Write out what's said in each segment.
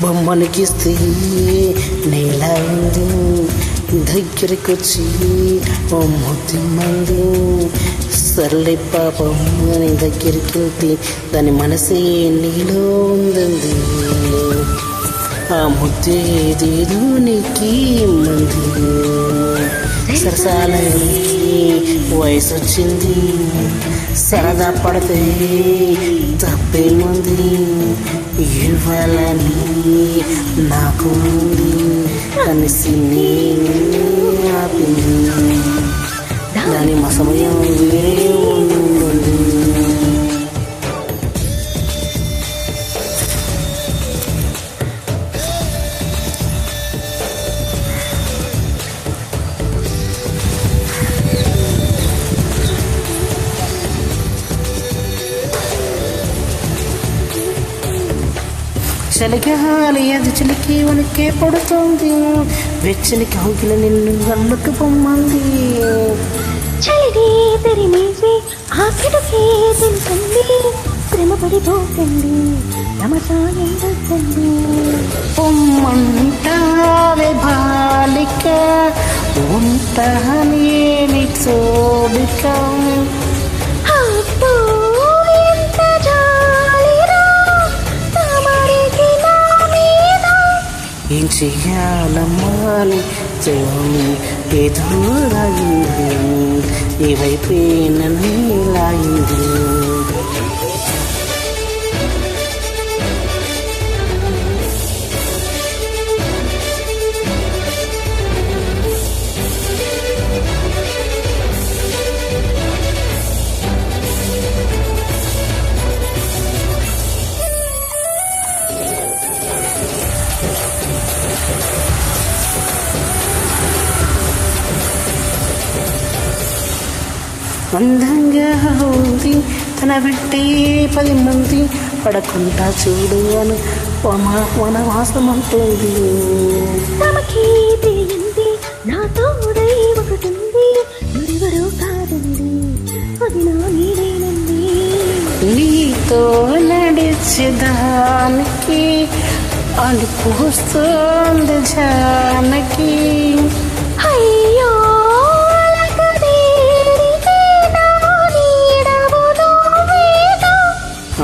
బొమ్మనికిస్తే నేల ఉంది దగ్గరకొచ్చి ఓ ముద్దు మంది సర్లే పాపం అని దగ్గరికి వెళ్తే దాని మనసే నీలో ఉందంది ఆ ముద్దే ఏదేదో నీకి మంది సరసాలకి వయసు వచ్చింది సరదా పడితే తప్పేముంది ఇవ్వాలని నాకు ఉంది కలిసి ఆపింది దాని మా సమయం వేరే ఉంది చలిగాలి అది చిలికి వణికే పడుతుంది వెచ్చని కౌగిల నిన్ను అల్లుకు పొమ్మంది చలిని తెరిమేసి ఆఖరికి తెలుసండి శ్రమపడిపోకండి నమసాయం వద్దండి పొమ్మంటావే బాలిక ఉంటానేమి చోడిక ఏం చెయ్యాలమ్మాని చెయ్యి ఏదో రాయింది ఈ వైపే నన్ను లాయింది అందంగా ఉంది తన బిడ్డే 10 మంది పడకుండా చూడు అను వనవాసం అంటుంది తమకి తెలియంది నాతో ఒకటుంది ఎవరో కాదండి అది నా నీడేనండి నీతో నడిచేదానికి అలుపుస్తుంది జానకి అయ్యో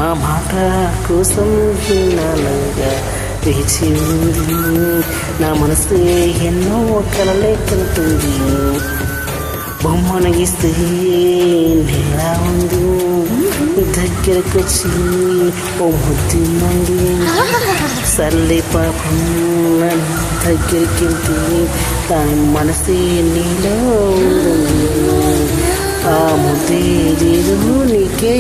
ఆ మాట కోసం నాలుగా వేచి ఉంది నా మనసు ఎన్నో కలలే కంటుంది బొమ్మను గీస్తే నేలా ఉంది దగ్గరకొచ్చి ఓ ముద్దు మంది సర్లే పాపం దగ్గరికి వెళ్తే దాని మనసే నీలో ఉంది ఆ ముద్దే నీకే